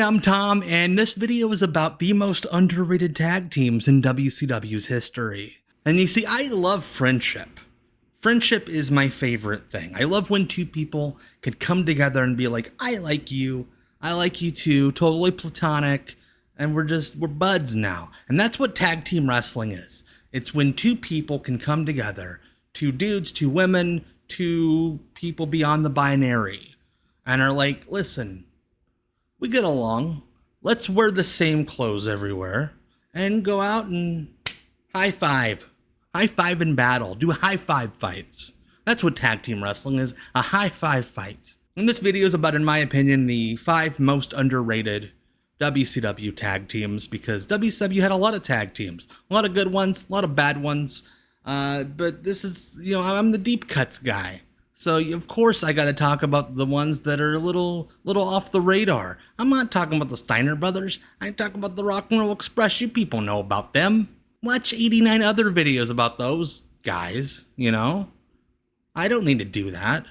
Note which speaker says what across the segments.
Speaker 1: I'm Tom, and this video is about the most underrated tag teams in WCW's history. And you see, I love friendship. Friendship is my favorite thing. I love when two people can come together and be like, I like you too, totally platonic, and we're buds now. And that's what tag team wrestling is. It's when two people can come together, two dudes, two women, two people beyond the binary, and are like, listen, we get along. Let's wear the same clothes everywhere and go out and high five. High five in battle. Do high five fights. That's what tag team wrestling is, a high five fight. And this video is about, in my opinion, the 5 most underrated WCW tag teams, because WCW had a lot of tag teams. A lot of good ones, a lot of bad ones. But this is, I'm the deep cuts guy. So, of course, I got to talk about the ones that are a little off the radar. I'm not talking about the Steiner brothers. I'm talking about the Rock and Roll Express. You people know about them. Watch 89 other videos about those guys, I don't need to do that.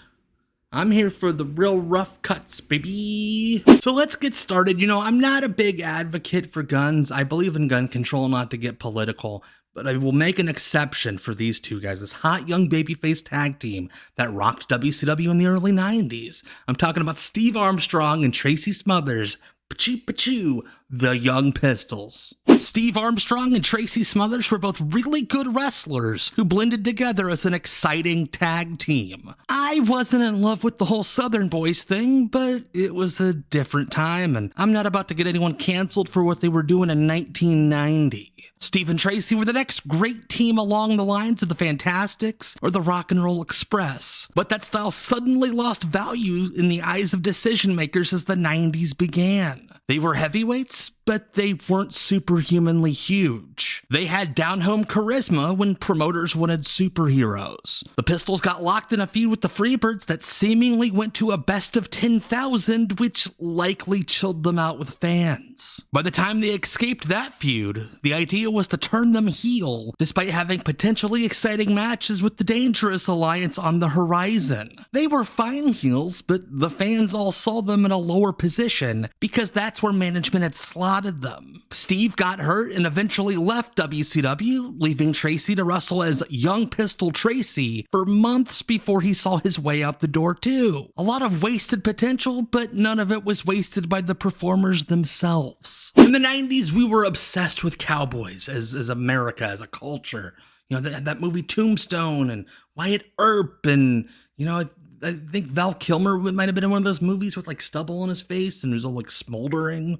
Speaker 1: I'm here for the real rough cuts, baby. So let's get started. I'm not a big advocate for guns. I believe in gun control, not to get political. But I will make an exception for these two guys, this hot young babyface tag team that rocked WCW in the early 90s. I'm talking about Steve Armstrong and Tracy Smothers, Pachoo, the Young Pistols. Steve Armstrong and Tracy Smothers were both really good wrestlers who blended together as an exciting tag team. I wasn't in love with the whole Southern Boys thing, but it was a different time, and I'm not about to get anyone canceled for what they were doing in 1990. Steve and Tracy were the next great team along the lines of the Fantastics or the Rock and Roll Express. But that style suddenly lost value in the eyes of decision makers as the 90s began. They were heavyweights, but they weren't superhumanly huge. They had down-home charisma when promoters wanted superheroes. The Pistols got locked in a feud with the Freebirds that seemingly went to a best of 10,000, which likely chilled them out with fans. By the time they escaped that feud, the idea was to turn them heel, despite having potentially exciting matches with the Dangerous Alliance on the horizon. They were fine heels, but the fans all saw them in a lower position because that's where management had slotted them. Steve got hurt and eventually left WCW, leaving Tracy to wrestle as Young Pistol Tracy for months before he saw his way out the door too. A lot of wasted potential, but none of it was wasted by the performers themselves. In the 90s, we were obsessed with cowboys as America, as a culture. That movie Tombstone and Wyatt Earp and, I think Val Kilmer might have been in one of those movies with like stubble on his face and it was all like smoldering.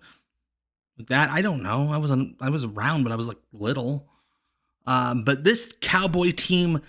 Speaker 1: That, I don't know. I was around, but I was like little. But this cowboy team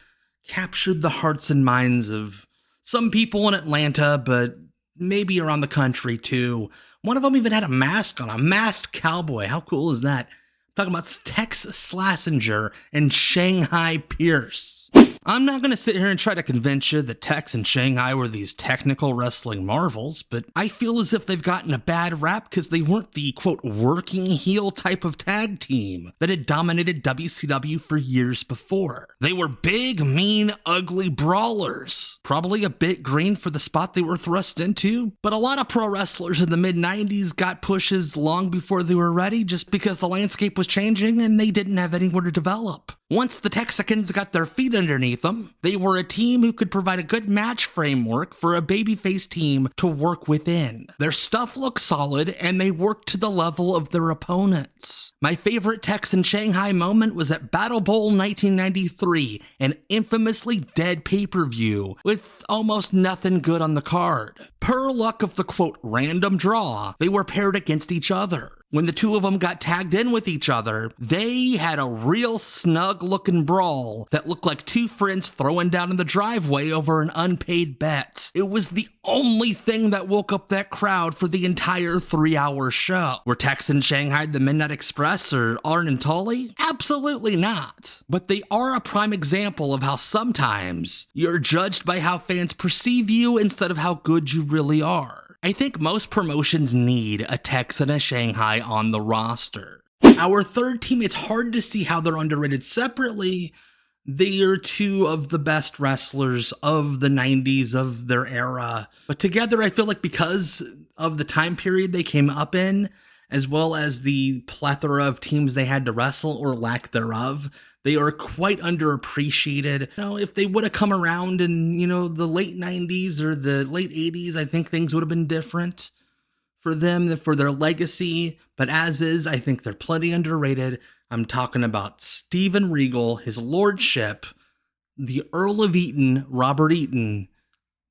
Speaker 1: captured the hearts and minds of some people in Atlanta, but maybe around the country too. One of them even had a mask on, a masked cowboy. How cool is that? I'm talking about Tex Slazenger and Shanghai Pierce. I'm not going to sit here and try to convince you that Tex and Shanghai were these technical wrestling marvels, but I feel as if they've gotten a bad rap because they weren't the, quote, working heel type of tag team that had dominated WCW for years before. They were big, mean, ugly brawlers. Probably a bit green for the spot they were thrust into, but a lot of pro wrestlers in the mid-90s got pushes long before they were ready just because the landscape was changing and they didn't have anywhere to develop. Once the Texicans got their feet underneath them, they were a team who could provide a good match framework for a babyface team to work within. Their stuff looked solid, and they worked to the level of their opponents. My favorite Tex and Shanghai moment was at Battle Bowl 1993, an infamously dead pay-per-view with almost nothing good on the card. Per luck of the, quote, random draw, they were paired against each other. When the two of them got tagged in with each other, they had a real snug-looking brawl that looked like two friends throwing down in the driveway over an unpaid bet. It was the only thing that woke up that crowd for the entire 3-hour show. Were Tex and Shanghai the Midnight Express or Arn and Tully? Absolutely not. But they are a prime example of how sometimes you're judged by how fans perceive you instead of how good you really are. I think most promotions need a Tex and a Shanghai on the roster. Our third team, it's hard to see how they're underrated separately, They are two of the best wrestlers of the 90s, of their era. But together, I feel like because of the time period they came up in, as well as the plethora of teams they had to wrestle or lack thereof, they are quite underappreciated. If they would have come around in, the late 90s or the late 80s, I think things would have been different for them, for their legacy. But as is, I think they're plenty underrated. I'm talking about Steven Regal, his lordship, the Earl of Eaton, Robert Eaton,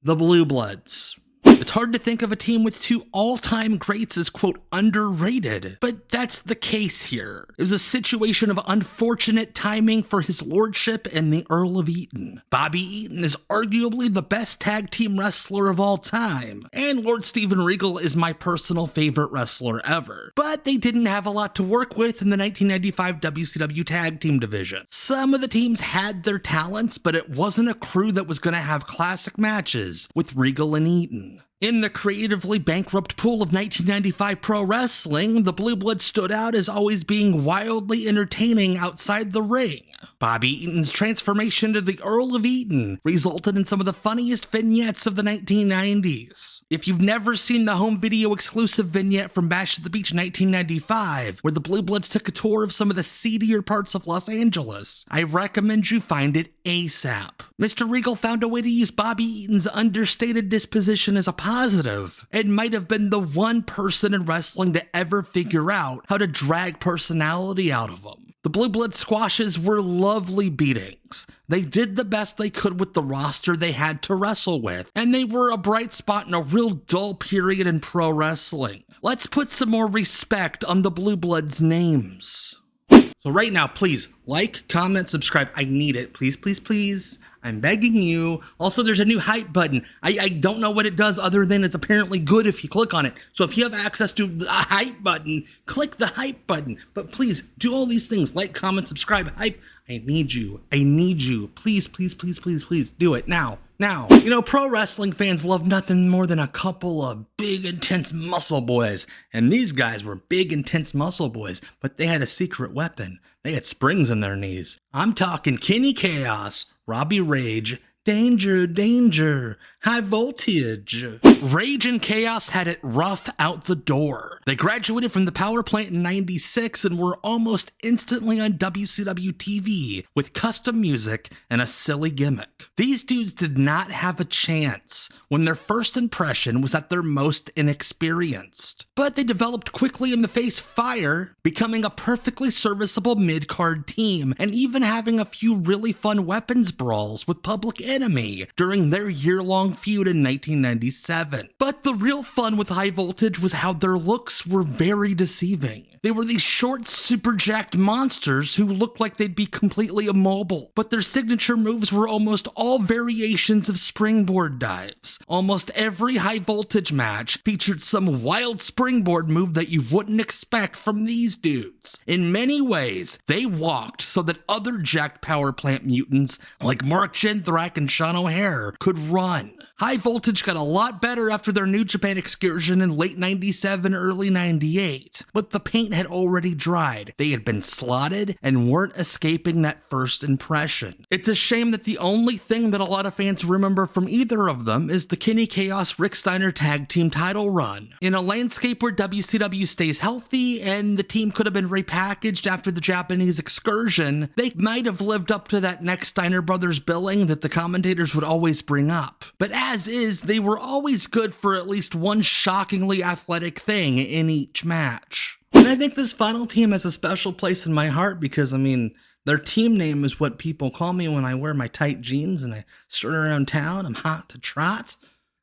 Speaker 1: the Blue Bloods. It's hard to think of a team with two all-time greats as, quote, underrated, but that's the case here. It was a situation of unfortunate timing for his lordship and the Earl of Eaton. Bobby Eaton is arguably the best tag team wrestler of all time, and Lord Steven Regal is my personal favorite wrestler ever. But they didn't have a lot to work with in the 1995 WCW tag team division. Some of the teams had their talents, but it wasn't a crew that was going to have classic matches with Regal and Eaton. In the creatively bankrupt pool of 1995 pro wrestling, the Blue Bloods stood out as always being wildly entertaining outside the ring. Bobby Eaton's transformation to the Earl of Eaton resulted in some of the funniest vignettes of the 1990s. If you've never seen the home video exclusive vignette from Bash at the Beach 1995, where the Blue Bloods took a tour of some of the seedier parts of Los Angeles, I recommend you find it ASAP. Mr. Regal found a way to use Bobby Eaton's understated disposition as a positive, and might have been the one person in wrestling to ever figure out how to drag personality out of him. The Blue Blood squashes were lovely beatings. They did the best they could with the roster they had to wrestle with, and they were a bright spot in a real dull period in pro wrestling. Let's put some more respect on the Blue Bloods' names. So right now, please, like, comment, subscribe. I need it. Please, please, please. I'm begging you. Also, there's a new hype button. I don't know what it does other than it's apparently good if you click on it. So if you have access to the hype button, click the hype button. But please, do all these things. Like, comment, subscribe, hype. I need you. I need you. Please, please, please, please, please do it now. Now, pro wrestling fans love nothing more than a couple of big, intense muscle boys. And these guys were big, intense muscle boys, but they had a secret weapon. They had springs in their knees. I'm talking Kenny Chaos, Robbie Rage, Danger, Danger, High Voltage. Rage and Chaos had it rough out the door. They graduated from the power plant in '96 and were almost instantly on WCW TV with custom music and a silly gimmick. These dudes did not have a chance when their first impression was at their most inexperienced. But they developed quickly in the face fire, becoming a perfectly serviceable mid-card team, and even having a few really fun weapons brawls with Public Enemy during their year-long feud in 1997. But the real fun with High Voltage was how their looks were very deceiving. They were these short, super jacked monsters who looked like they'd be completely immobile, but their signature moves were almost all variations of springboard dives. Almost every High Voltage match featured some wild springboard move that you wouldn't expect from these dudes. In many ways, they walked so that other jacked power plant mutants like Mark Jindrak and Sean O'Hare could run. High Voltage got a lot better after their New Japan excursion in late 97, early 98, but the paint had already dried. They had been slotted and weren't escaping that first impression. It's a shame that the only thing that a lot of fans remember from either of them is the Kenny Chaos Rick Steiner tag team title run. In a landscape where WCW stays healthy and the team could have been repackaged after the Japanese excursion, they might have lived up to that next Steiner Brothers billing that the commentators would always bring up. But as is, they were always good for at least one shockingly athletic thing in each match. And I think this final team has a special place in my heart because, their team name is what people call me when I wear my tight jeans and I strut around town. I'm hot to trot.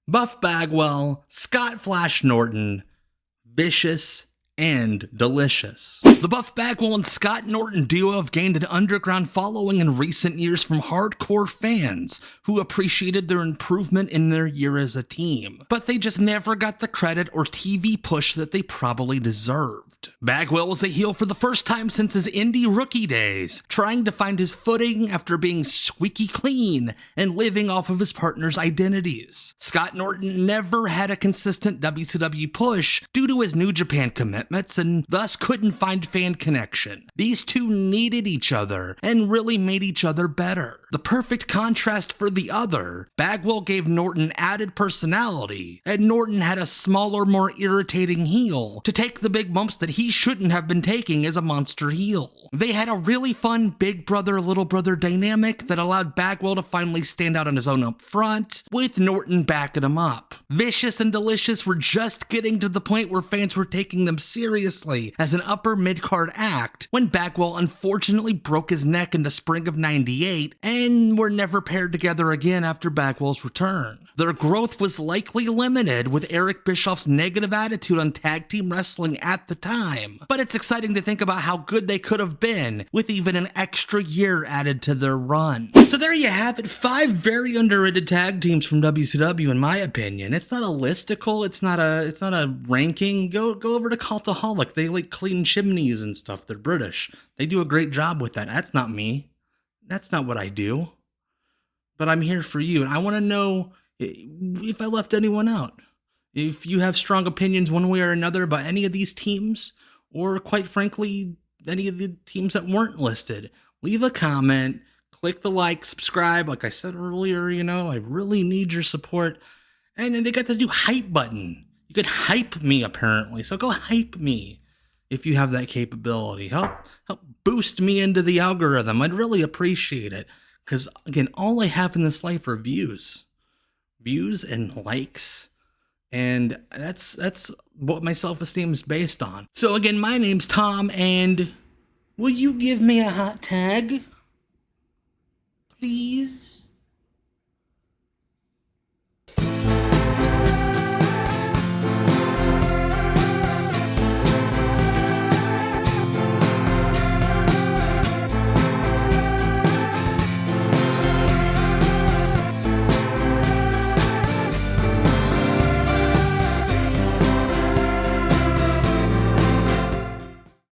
Speaker 1: Buff Bagwell, Scott Flash Norton, Vicious, and Delicious. The Buff Bagwell and Scott Norton duo have gained an underground following in recent years from hardcore fans who appreciated their improvement in their year as a team, but they just never got the credit or TV push that they probably deserved. deserved. Bagwell was a heel for the first time since his indie rookie days, trying to find his footing after being squeaky clean and living off of his partner's identities. Scott Norton never had a consistent WCW push due to his New Japan commitments and thus couldn't find fan connection. These two needed each other and really made each other better. The perfect contrast for the other, Bagwell gave Norton added personality, and Norton had a smaller, more irritating heel to take the big bumps that he shouldn't have been taking as a monster heel. They had a really fun big brother, little brother dynamic that allowed Bagwell to finally stand out on his own up front, with Norton backing him up. Vicious and Delicious were just getting to the point where fans were taking them seriously as an upper mid-card act when Bagwell unfortunately broke his neck in the spring of '98 and were never paired together again after Bagwell's return. Their growth was likely limited with Eric Bischoff's negative attitude on tag team wrestling at the time, but it's exciting to think about how good they could have been with even an extra year added to their run. So there you have it, 5 very underrated tag teams from WCW in my opinion. It's not a listicle, it's not a ranking. Go over to Cultaholic. They like clean chimneys and stuff. They're British. They do a great job with that. That's not me. That's not what I do. But I'm here for you, and I want to know if I left anyone out. If you have strong opinions one way or another about any of these teams, or quite frankly, any of the teams that weren't listed, leave a comment, click the like, subscribe. Like I said earlier, I really need your support. And they got this new hype button. You could hype me apparently, so go hype me if you have that capability. Help boost me into the algorithm. I'd really appreciate it. Because, again, all I have in this life are views. Views and likes. And that's what my self-esteem is based on. So, again, my name's Tom, and will you give me a hot tag? Please?